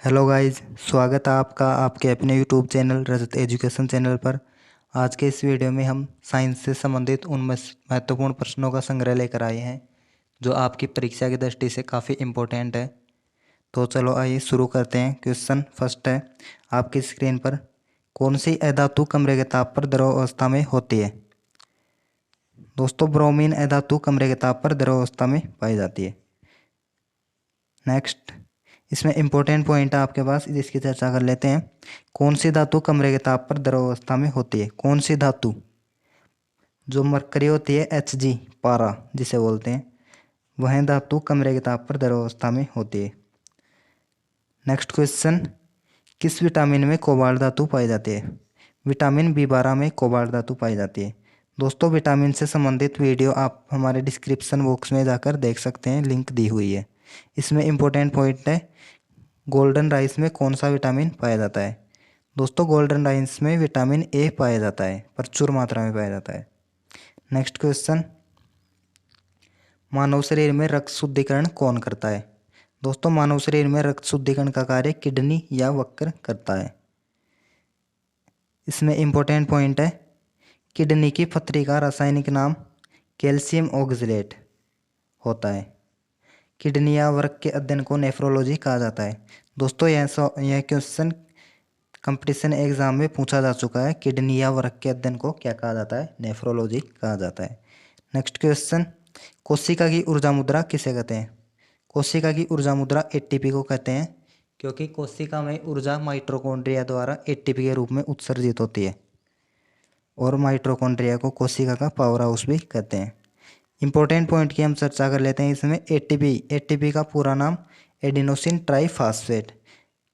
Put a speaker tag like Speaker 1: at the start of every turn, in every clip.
Speaker 1: Hello guys, स्वागत है आपका आपके अपने यूट्यूब चैनल रजत एजुकेशन चैनल पर। आज के इस वीडियो में हम साइंस से संबंधित उन महत्वपूर्ण प्रश्नों का संग्रह लेकर आए हैं जो आपकी परीक्षा की दृष्टि से काफ़ी इम्पोर्टेंट है। तो चलो आइए शुरू करते हैं। क्वेश्चन फर्स्ट है आपकी स्क्रीन पर, कौन सी अधातु कमरे के ताप पर द्रव अवस्था में होती है? दोस्तों, ब्रोमीन अधातु कमरे के ताप पर द्रव अवस्था में पाई जाती है। नेक्स्ट, इसमें इंपॉर्टेंट पॉइंट है आपके पास, जिसकी चर्चा कर लेते हैं। कौन सी धातु कमरे के ताप पर द्रव अवस्था में होती है? कौन सी धातु? जो मरकरी होती है, Hg, पारा जिसे बोलते हैं, वह धातु कमरे के ताप पर द्रव अवस्था में होती है। नेक्स्ट क्वेश्चन, किस विटामिन में कोबाल्ट धातु पाई जाती है? विटामिन B12 में कोबाल्ट धातु पाई जाती है। दोस्तों, विटामिन से संबंधित वीडियो आप हमारे डिस्क्रिप्शन बॉक्स में जाकर देख सकते हैं, लिंक दी हुई है। इसमें इंपॉर्टेंट पॉइंट है, गोल्डन राइस में कौन सा विटामिन पाया जाता है? दोस्तों, गोल्डन राइस में विटामिन ए पाया जाता है, प्रचुर मात्रा में पाया जाता है। नेक्स्ट क्वेश्चन, मानव शरीर में रक्त शुद्धिकरण कौन करता है? दोस्तों, मानव शरीर में रक्त शुद्धिकरण का कार्य किडनी या वक्र करता है। इसमें इंपॉर्टेंट पॉइंट है, किडनी की पथरी का रासायनिक नाम कैल्शियम ऑक्सलेट होता है। किडनी या वृक्क के अध्ययन को नेफ्रोलॉजी कहा जाता है। दोस्तों, यह क्वेश्चन कंपटीशन एग्जाम में पूछा जा चुका है। किडनी या वृक्क के अध्ययन को क्या कहा जाता है? नेफ्रोलॉजी कहा जाता है। नेक्स्ट क्वेश्चन, कोशिका की ऊर्जा मुद्रा किसे कहते हैं? कोशिका की ऊर्जा मुद्रा एटीपी को कहते हैं, क्योंकि कोशिका में ऊर्जा माइटोकॉन्ड्रिया द्वारा एटीपी के रूप में उत्सर्जित होती है, और माइटोकॉन्ड्रिया को कोशिका का पावर हाउस भी कहते हैं। इंपॉर्टेंट पॉइंट की हम चर्चा कर लेते हैं। इसमें एटीपी का पूरा नाम adenosine triphosphate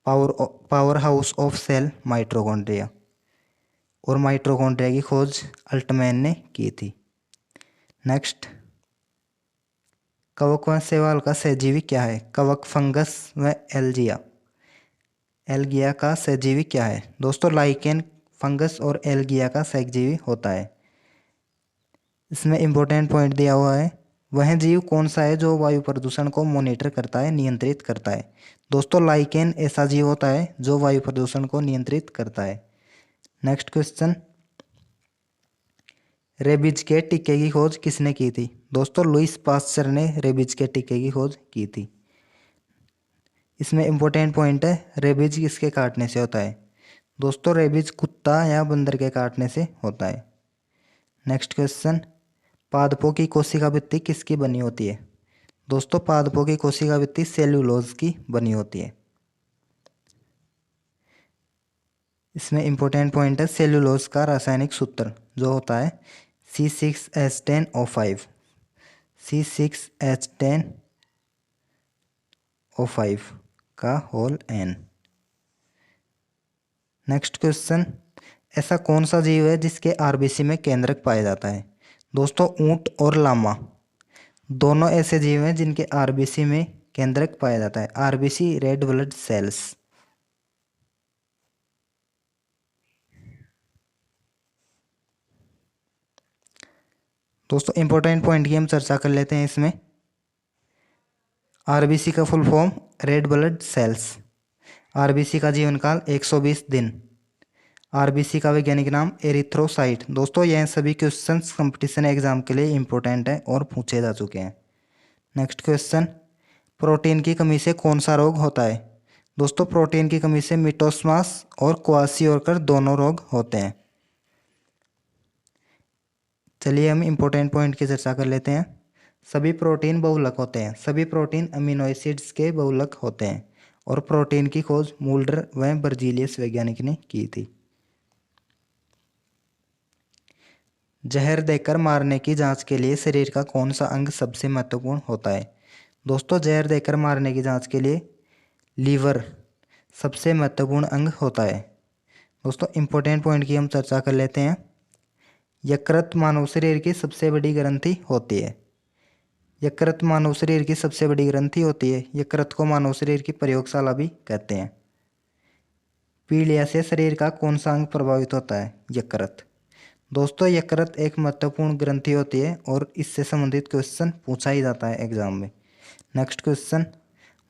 Speaker 1: power house of cell mitochondria, और माइटोकॉन्ड्रिया की खोज अल्टमैन ने की थी। नेक्स्ट, कवक व शैवाल का सहजीवी क्या है? कवक, फंगस व एल्गिया का सहजीवी क्या है? दोस्तों, लाइकेन, फंगस और एल्गिया का सहजीवी होता है। इसमें इंपॉर्टेंट पॉइंट दिया हुआ है, वह जीव कौन सा है जो वायु प्रदूषण को मॉनिटर करता है, नियंत्रित करता है? दोस्तों, लाइकेन ऐसा जीव होता है जो वायु प्रदूषण को नियंत्रित करता है। नेक्स्ट क्वेश्चन, रेबीज के टीके की खोज किसने की थी? दोस्तों, लुईस पास्चर ने रेबीज के टीके की खोज की थी। इसमें इंपॉर्टेंट पॉइंट है, रेबीज किसके काटने से होता है? दोस्तों, रेबीज कुत्ता या बंदर के काटने से होता है। नेक्स्ट क्वेश्चन, पादपों की कोशिका भित्ति किसकी बनी होती है? दोस्तों, पादपों की कोशिका भित्ति सेल्यूलोज की बनी होती है। इसमें इंपॉर्टेंट पॉइंट है, सेल्यूलोज का रासायनिक सूत्र जो होता है C6H10O5, C6H10O5 का होल N। नेक्स्ट क्वेश्चन, ऐसा कौन सा जीव है जिसके आरबीसी में केंद्रक पाया जाता है? दोस्तों, ऊंट और लामा दोनों ऐसे जीव हैं जिनके आरबीसी में केंद्रक पाया जाता है। RBC, red blood cells. दोस्तों, इंपॉर्टेंट पॉइंट की हम चर्चा कर लेते हैं। इसमें आरबीसी का full form red blood cells. RBC का जीवन काल 120 दिन। आरबीसी का वैज्ञानिक नाम एरिथ्रोसाइट। दोस्तों, यह सभी क्वेश्चंस कंपटीशन एग्जाम के लिए इंपॉर्टेंट है और पूछे जा चुके हैं। नेक्स्ट क्वेश्चन, प्रोटीन की कमी से कौन सा रोग होता है? दोस्तों, प्रोटीन की कमी से मिटोस्मास और क्वासियोरकर दोनों रोग होते हैं। चलिए हम इंपॉर्टेंट पॉइंट की चर्चा कर लेते हैं। सभी प्रोटीन बहुलक होते हैं। सभी प्रोटीन अमीनो एसिड्स के बहुलक होते हैं, और प्रोटीन की खोज मूल्डर व बर्जीलियस वैज्ञानिक ने की थी। जहर देकर मारने की जांच के लिए शरीर का कौन सा अंग सबसे महत्वपूर्ण होता है? दोस्तों, जहर देकर मारने की जांच के लिए लीवर सबसे महत्वपूर्ण अंग होता है। दोस्तों, इंपॉर्टेंट पॉइंट की हम चर्चा कर लेते हैं। यकृत मानव शरीर की सबसे बड़ी ग्रंथि होती है। यकृत मानव शरीर की सबसे बड़ी ग्रंथि होती है। यकृत को मानव शरीर की प्रयोगशाला भी कहते हैं। पीलिया से शरीर का कौन सा अंग प्रभावित होता है? यकृत। दोस्तों, यकृत एक महत्वपूर्ण ग्रंथि होती है और इससे संबंधित क्वेश्चन पूछा ही जाता है एग्जाम में। नेक्स्ट क्वेश्चन,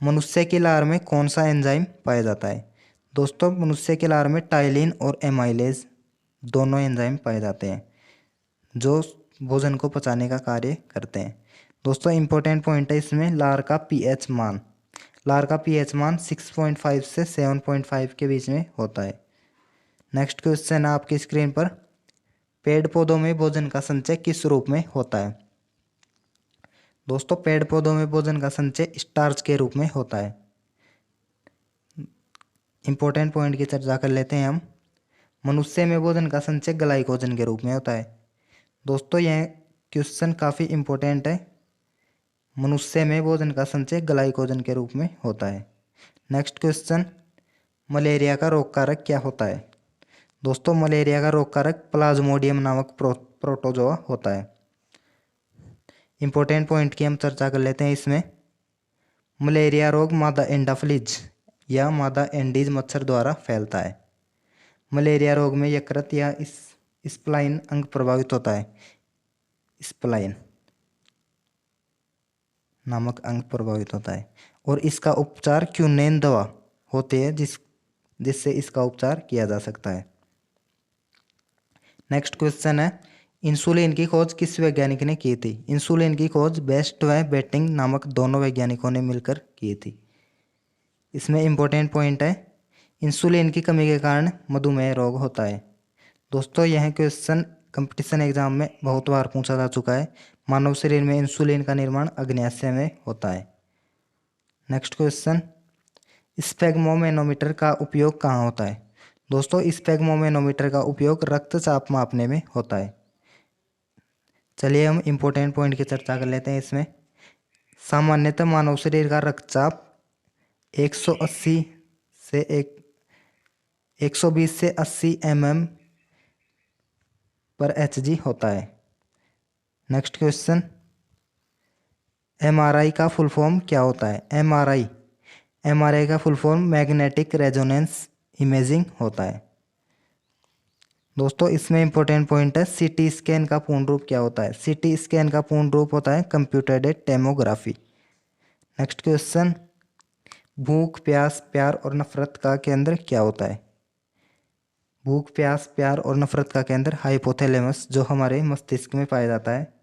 Speaker 1: मनुष्य की लार में कौन सा एंजाइम पाया जाता है? दोस्तों मनुष्य की लार में टाइलिन और एमाइलेज दोनों एंजाइम पाए जाते हैं जो भोजन को पचाने का कार्य करते हैं। दोस्तों इंपॉर्टेंट पॉइंट है इसमें लार का पीएच मान। लार का पीएच मान 6.5 से 7.5 के बीच में होता है। नेक्स्ट क्वेश्चन है आपकी स्क्रीन पर, पेड़ पौधों में भोजन का संचय किस रूप में होता है? दोस्तों पेड़ पौधों में भोजन का संचय स्टार्च के रूप में होता है। इंपॉर्टेंट पॉइंट की चर्चा कर लेते हैं हम। मनुष्य में भोजन का संचय ग्लाइकोजन के रूप में होता है। दोस्तों यह क्वेश्चन काफ़ी इंपॉर्टेंट है। मनुष्य में भोजन का संचय ग्लाइकोजन के रूप में होता है। नेक्स्ट क्वेश्चन, मलेरिया का रोग कारक क्या होता है? दोस्तों मलेरिया का रोग कारक प्लाज्मोडियम नामक प्रोटोजोआ होता है। इंपॉर्टेंट पॉइंट की हम चर्चा कर लेते हैं इसमें। मलेरिया रोग मादा एंडाफ्लिज या मादा एंडीज मच्छर द्वारा फैलता है। मलेरिया रोग में यकृत या स्प्लाइन अंग प्रभावित होता है। स्प्लाइन नामक अंग प्रभावित होता है और इसका उपचार क्यूनेन दवा होती है जिससे इसका उपचार किया जा सकता है। नेक्स्ट क्वेश्चन है, इंसुलिन की खोज किस वैज्ञानिक ने की थी? इंसुलिन की खोज बेस्ट व बेटिंग नामक दोनों वैज्ञानिकों ने मिलकर की थी। इसमें इंपॉर्टेंट पॉइंट है, इंसुलिन की कमी के कारण मधुमेह रोग होता है। दोस्तों यह क्वेश्चन कंपटीशन एग्जाम में बहुत बार पूछा जा चुका है। मानव शरीर में इंसुलिन का निर्माण अग्न्याशय में होता है। नेक्स्ट क्वेश्चन, स्फेग्मोमेनोमीटर का उपयोग कहाँ होता है? दोस्तों स्फेग्मोमेनोमीटर का उपयोग रक्तचाप मापने में होता है। चलिए हम इंपॉर्टेंट पॉइंट की चर्चा कर लेते हैं इसमें। सामान्यतः मानव शरीर का रक्तचाप 180 से 120 से 80 mm/Hg होता है। नेक्स्ट क्वेश्चन, एमआरआई का फुल फॉर्म क्या होता है? एमआरआई का full form magnetic resonance imaging होता है। दोस्तों इसमें इंपॉर्टेंट पॉइंट है, सीटी स्कैन का पूर्ण रूप क्या होता है? सीटी स्कैन का पूर्ण रूप होता है कंप्यूटेड टोमोग्राफी। नेक्स्ट क्वेश्चन, भूख प्यास प्यार और नफरत का केंद्र क्या होता है? भूख प्यास प्यार और नफरत का केंद्र हाइपोथैलेमस जो हमारे मस्तिष्क में पाया जाता है,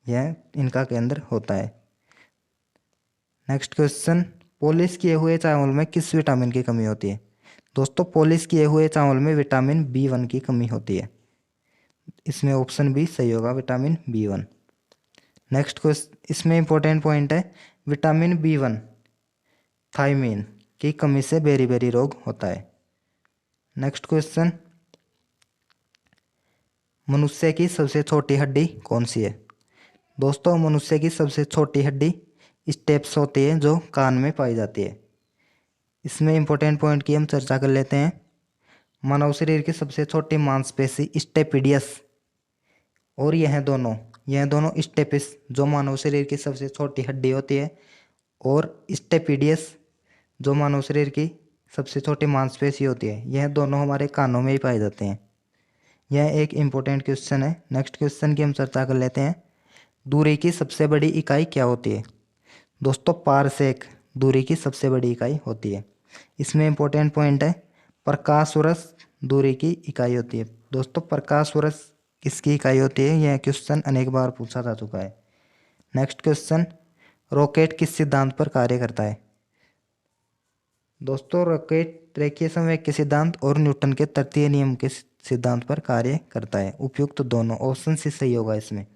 Speaker 1: यह इनका केंद्र होता है। नेक्स्ट क्वेश्चन, पॉलिश किए हुए चावल में किस विटामिन की कमी होती है? दोस्तों पॉलिश किए हुए चावल में विटामिन B1 की कमी होती है। इसमें ऑप्शन बी सही होगा, विटामिन B1। नेक्स्ट क्वेश्चन, इसमें इंपॉर्टेंट पॉइंट है, विटामिन B1 थायमीन की कमी से बेरी रोग होता है। नेक्स्ट क्वेश्चन, मनुष्य की सबसे छोटी हड्डी कौन सी है? दोस्तों मनुष्य की सबसे छोटी हड्डी स्टेप्स होती है जो कान में पाई जाती है। इसमें इंपॉर्टेंट पॉइंट की हम चर्चा कर लेते हैं। मानव शरीर की सबसे छोटी मांसपेशी स्टेपिडियस और यह दोनों स्टेपिस जो मानव शरीर की सबसे छोटी हड्डी होती है और स्टेपिडियस जो मानव शरीर की सबसे छोटी मांसपेशी होती है, यह दोनों हमारे कानों में ही पाए जाते हैं। यह एक इम्पोर्टेंट क्वेश्चन है। नेक्स्ट क्वेश्चन की हम चर्चा कर लेते हैं, दूरी की सबसे बड़ी इकाई क्या होती है? दोस्तों पारसेक दूरी की सबसे बड़ी इकाई होती है। इसमें इंपॉर्टेंट पॉइंट है, प्रकाश वर्ष दूरी की इकाई होती है। दोस्तों प्रकाश वर्ष किसकी इकाई होती है? यह क्वेश्चन अनेक बार पूछा जा चुका है। नेक्स्ट क्वेश्चन, रॉकेट किस सिद्धांत पर कार्य करता है? दोस्तों रॉकेट रेखीय संवेग के सिद्धांत और न्यूटन के तृतीय नियम के सिद्धांत पर कार्य करता है। उपयुक्त दोनों, ऑप्शन सी सही होगा इसमें।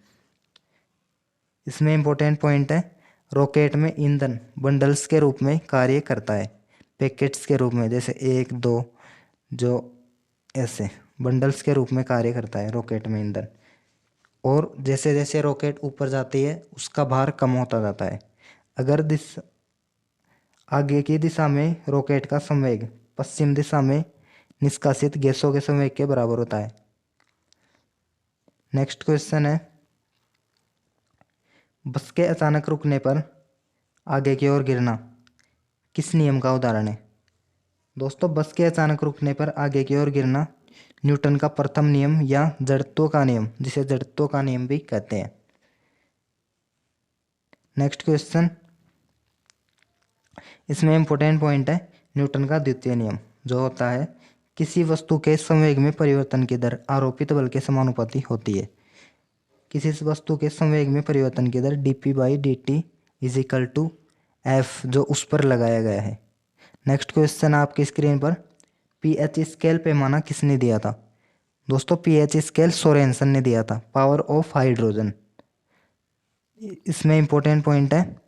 Speaker 1: इसमें इंपॉर्टेंट पॉइंट है, रॉकेट में ईंधन बंडल्स के रूप में कार्य करता है, पैकेट्स के रूप में, जैसे 1 2 जो ऐसे बंडल्स के रूप में कार्य करता है रॉकेट में ईंधन। और जैसे जैसे रॉकेट ऊपर जाती है उसका भार कम होता जाता है। अगर आगे की दिशा में रॉकेट का संवेग पश्चिम दिशा में निष्कासित गैसों के संवेग के बराबर होता है। नेक्स्ट क्वेश्चन है, बस के अचानक रुकने पर आगे की ओर गिरना किस नियम का उदाहरण है? दोस्तों बस के अचानक रुकने पर आगे की ओर गिरना न्यूटन का प्रथम नियम या जड़त्व का नियम, जिसे जड़त्व का नियम भी कहते हैं। नेक्स्ट क्वेश्चन, इसमें इम्पोर्टेंट पॉइंट है न्यूटन का द्वितीय नियम, जो होता है किसी वस्तु के संवेग में परिवर्तन की दर आरोपित बल के समानुपाती होती है। किसी वस्तु के संवेग में परिवर्तन की दर dp/dt is equal to F, जो उस पर लगाया गया है। नेक्स्ट क्वेश्चन आपकी स्क्रीन पर, पीएच स्केल पैमाना किसने दिया था? दोस्तों पीएच स्केल सोरेनसन ने दिया था, पावर ऑफ हाइड्रोजन। इसमें इंपॉर्टेंट पॉइंट है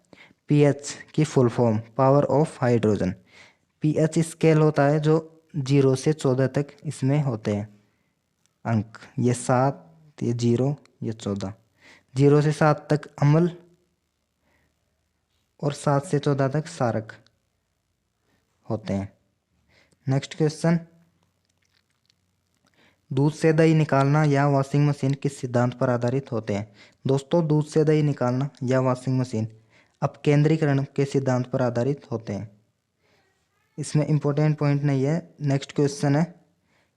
Speaker 1: पीएच की full form power of hydrogen. PH scale होता है जो 0 से 14 तक इसमें होते हैं अंक, ये 7, ये 0, ये 14। 0 से 7 तक अम्ल और 7 से 14 तक क्षारक होते हैं। नेक्स्ट क्वेश्चन, दूध से दही निकालना या वॉशिंग मशीन किस सिद्धांत पर आधारित होते हैं? दोस्तों दूध से दही निकालना या वॉशिंग मशीन अपकेंद्रीकरण के सिद्धांत पर आधारित होते हैं। इसमें इंपॉर्टेंट पॉइंट नहीं है। नेक्स्ट क्वेश्चन है,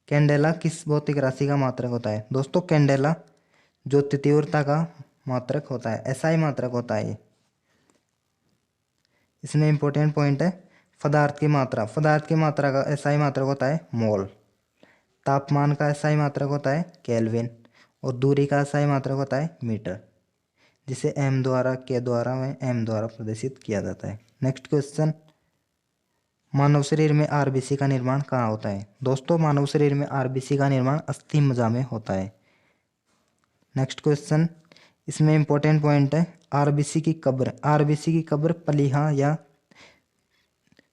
Speaker 1: कैंडेला किस भौतिक राशि का मात्रक होता है? दोस्तों कैंडेला ज्योति तीव्रता का मात्रक होता है, एसआई मात्रक होता है ये। इसमें इंपॉर्टेंट पॉइंट है पदार्थ की मात्रा, पदार्थ की मात्रा का एसआई मात्रक होता है मोल। तापमान का एसआई मात्रक होता है केल्विन, और दूरी का एसआई मात्रक होता है मीटर, जिसे एम द्वारा के द्वारा में एम द्वारा प्रदर्शित किया जाता है। नेक्स्ट क्वेश्चन, मानव शरीर में आरबीसी का निर्माण कहाँ होता है? दोस्तों मानव शरीर में आरबीसी का निर्माण अस्थि मज्जा में होता है। नेक्स्ट क्वेश्चन, इसमें इंपॉर्टेंट पॉइंट है आरबीसी की कब्र, आरबीसी की कब्र पलीहा या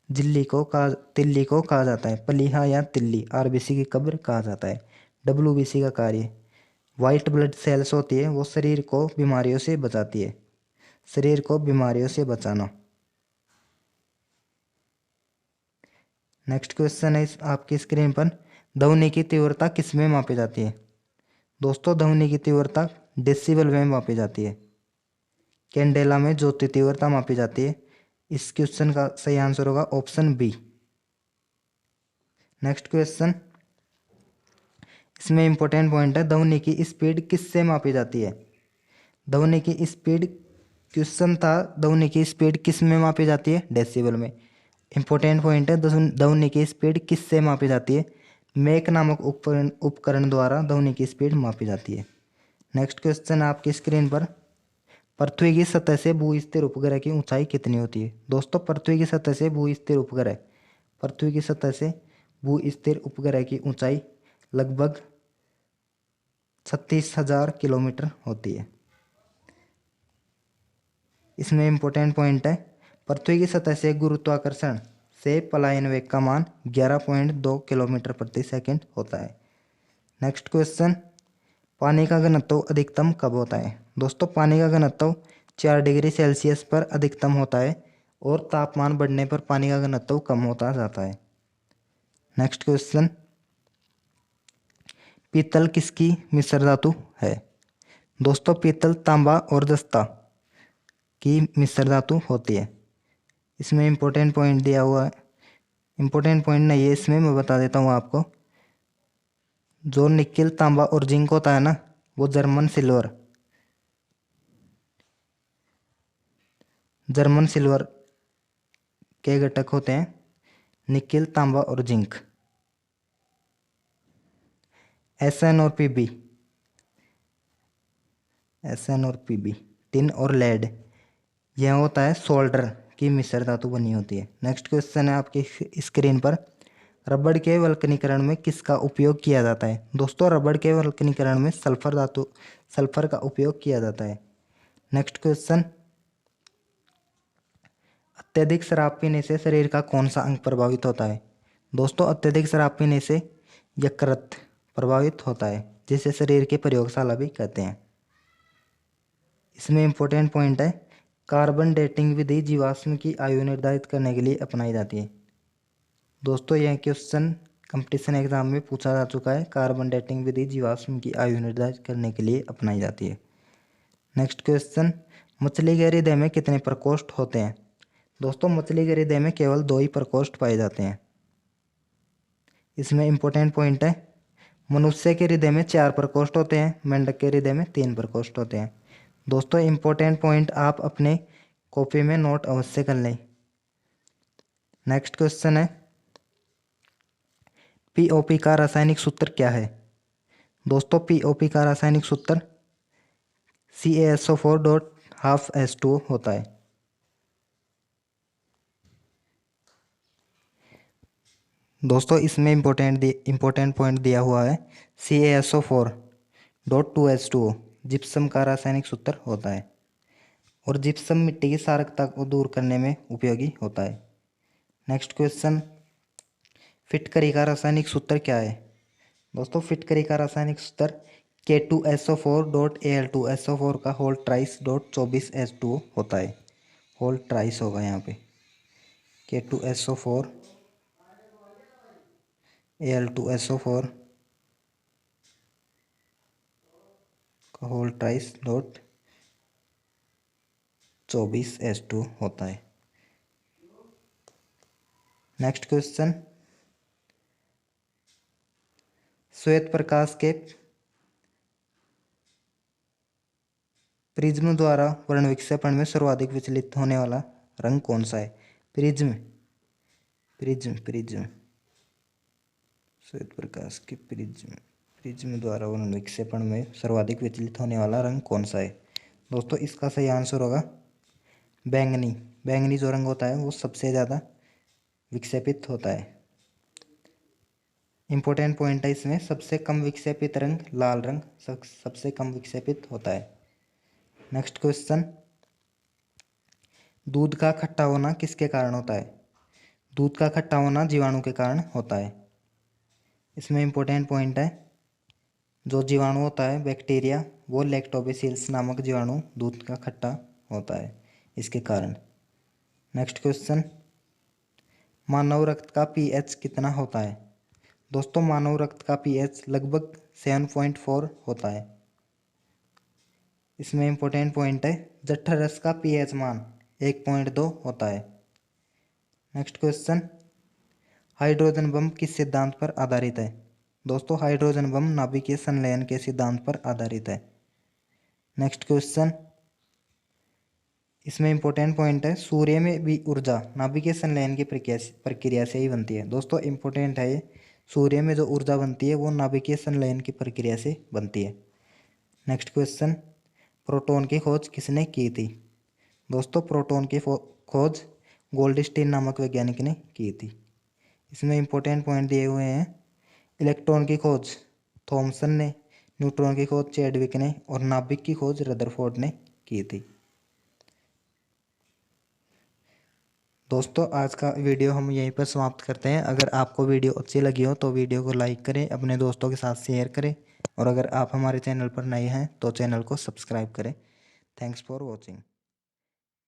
Speaker 1: तिल्ली को कहा जाता है। पलीहा या तिल्ली आरबीसी की कब्र कहा जाता है। डब्ल्यूबीसी का कार्य, वाइट ब्लड सेल्स होती है वो शरीर को बीमारियों से बचाती है, शरीर को बीमारियों से बचाना। नेक्स्ट क्वेश्चन है आपकी स्क्रीन पर, ध्वनि की तीव्रता किस में मापी जाती है? दोस्तों ध्वनि की तीव्रता डेसिबल में मापी जाती है। कैंडेला में ज्योति तीव्रता मापी जाती है। इस क्वेश्चन का सही आंसर होगा ऑप्शन बी। नेक्स्ट क्वेश्चन, इसमें इंपॉर्टेंट पॉइंट है ध्वनि की स्पीड किससे मापी जाती है? ध्वनि की स्पीड, क्वेश्चन था ध्वनि की स्पीड किस में मापी जाती है? डेसिबल में। इंपॉर्टेंट पॉइंट है ध्वनि की स्पीड किससे मापी जाती है? मैक नामक उपकरण द्वारा ध्वनि की स्पीड मापी जाती है। नेक्स्ट क्वेश्चन आपकी स्क्रीन पर, पृथ्वी की सतह से भू-स्थिर उपग्रह की ऊंचाई कितनी होती है? दोस्तों पृथ्वी की सतह से भू-स्थिर उपग्रह, पृथ्वी की सतह से भू-स्थिर उपग्रह की ऊंचाई लगभग 36,000 किलोमीटर होती है। इसमें इंपॉर्टेंट पॉइंट है पृथ्वी की सतह से गुरुत्वाकर्षण से पलायन वेग का मान 11.2 किलोमीटर प्रति सेकंड होता है। नेक्स्ट क्वेश्चन, पानी का घनत्व अधिकतम कब होता है? दोस्तों पानी का घनत्व 4 डिग्री सेल्सियस पर अधिकतम होता है और तापमान बढ़ने पर पानी का घनत्व कम होता जाता है। नेक्स्ट क्वेश्चन, पीतल किसकी मिश्र धातु है? दोस्तों पीतल तांबा और जस्ता की मिश्र धातु होती है। इसमें इंपॉर्टेंट पॉइंट दिया हुआ है, इंपॉर्टेंट पॉइंट नहीं है इसमें, मैं बता देता हूँ आपको। जो निकिल तांबा और जिंक होता है ना, वो जर्मन सिल्वर के घटक होते हैं, निकिल तांबा और जिंक। एसएन और पीबी टिन और लेड, यह होता है सोल्डर की मिश्र धातु बनी होती है। नेक्स्ट क्वेश्चन है आपकी स्क्रीन पर, रबड़ के वल्कनीकरण में किसका उपयोग किया जाता है? दोस्तों रबड़ के वल्कनीकरण में सल्फर का उपयोग किया जाता है। नेक्स्ट क्वेश्चन, अत्यधिक शराब पीने से शरीर का कौन सा अंग प्रभावित होता है? दोस्तों अत्यधिक शराब पीने से यकृत प्रभावित होता है, जिसे शरीर की प्रयोगशाला भी कहते हैं। इसमें इंपॉर्टेंट पॉइंट है कार्बन डेटिंग विधि जीवाश्म की आयु निर्धारित करने के लिए अपनाई जाती है। दोस्तों यह क्वेश्चन कंपटीशन एग्जाम में पूछा जा चुका है, कार्बन डेटिंग विधि जीवाश्म की आयु निर्धारित करने के लिए अपनाई जाती है। नेक्स्ट क्वेश्चन, मछली के हृदय में कितने प्रकोष्ठ होते हैं? दोस्तों मछली के हृदय में केवल 2 ही प्रकोष्ठ पाए जाते हैं। इसमें इंपॉर्टेंट पॉइंट है मनुष्य के हृदय में 4 प्रकोष्ठ होते हैं, मेंढक के हृदय में 3 प्रकोष्ठ होते हैं। दोस्तों इंपॉर्टेंट पॉइंट आप अपने कॉपी में नोट अवश्य कर लें। नेक्स्ट क्वेश्चन है, पीओपी का रासायनिक सूत्र क्या है? दोस्तों पीओपी का रासायनिक सूत्र CaSO4 डॉट हाफ H2O होता है। दोस्तों इसमें इम्पोर्टेंट पॉइंट दिया हुआ है, CaSO4 डॉट 2H2O जिप्सम का रासायनिक सूत्र होता है और जिप्सम मिट्टी की क्षारकता को दूर करने में उपयोगी होता है। नेक्स्ट क्वेश्चन, फिटकरी का रासायनिक सूत्र क्या है? दोस्तों फिटकरी का रासायनिक सूत्र K2SO4 डॉट Al2SO4 का होल ट्राइस डॉट 24H2O होता है। होल ट्राइस होगा यहाँ पे, K2SO4 Al2SO4 का होल ट्राइस डॉट 24H2O होता है। नेक्स्ट क्वेश्चन, श्वेत प्रकाश के प्रिज्म द्वारा वर्ण विक्षेपण में सर्वाधिक विचलित होने वाला रंग कौन सा है? प्रिज्म प्रिज्म प्रिज्म श्वेत प्रकाश के प्रिज्म द्वारा वर्ण विक्षेपण में सर्वाधिक विचलित होने वाला रंग कौन सा है? दोस्तों इसका सही आंसर होगा बैंगनी। बैंगनी जो रंग होता है वो सबसे ज़्यादा विक्षेपित होता है। इंपॉर्टेंट पॉइंट है इसमें, सबसे कम विक्षेपित रंग लाल रंग सबसे कम विक्षेपित होता है। नेक्स्ट क्वेश्चन, दूध का खट्टा होना किसके कारण होता है? दूध का खट्टा होना जीवाणु के कारण होता है। इसमें इंपॉर्टेंट पॉइंट है, जो जीवाणु होता है बैक्टीरिया वो लैक्टोबैसिलस नामक जीवाणु दूध का खट्टा होता है इसके कारण। नेक्स्ट क्वेश्चन, मानव रक्त का pH कितना होता है? दोस्तों मानव रक्त का pH लगभग 7.4 होता है। इसमें इंपॉर्टेंट पॉइंट है, जठर रस का pH मान 1.2 होता है। नेक्स्ट क्वेश्चन, हाइड्रोजन बम किस सिद्धांत पर आधारित है? दोस्तों हाइड्रोजन बम नाभिकीय संलयन के सिद्धांत पर आधारित है। नेक्स्ट क्वेश्चन, इसमें इंपॉर्टेंट पॉइंट है, सूर्य में भी ऊर्जा नाभिकीय संलयन की प्रक्रिया से ही बनती है। दोस्तों इंपॉर्टेंट है ये, सूर्य में जो ऊर्जा बनती है वो नाभिकीय संलयन की प्रक्रिया से बनती है। नेक्स्ट क्वेश्चन, प्रोटॉन की खोज किसने की थी? दोस्तों प्रोटॉन की खोज गोल्डस्टीन नामक वैज्ञानिक ने की थी। इसमें इंपॉर्टेंट पॉइंट दिए हुए हैं, इलेक्ट्रॉन की खोज थॉमसन ने, न्यूट्रॉन की खोज चैडविक ने और नाभिक की खोज रदरफोर्ड ने की थी। दोस्तों आज का वीडियो हम यहीं पर समाप्त करते हैं। अगर आपको वीडियो अच्छी लगी हो तो वीडियो को लाइक करें, अपने दोस्तों के साथ शेयर करें और अगर आप हमारे चैनल पर नए हैं तो चैनल को सब्सक्राइब करें। Thanks for watching.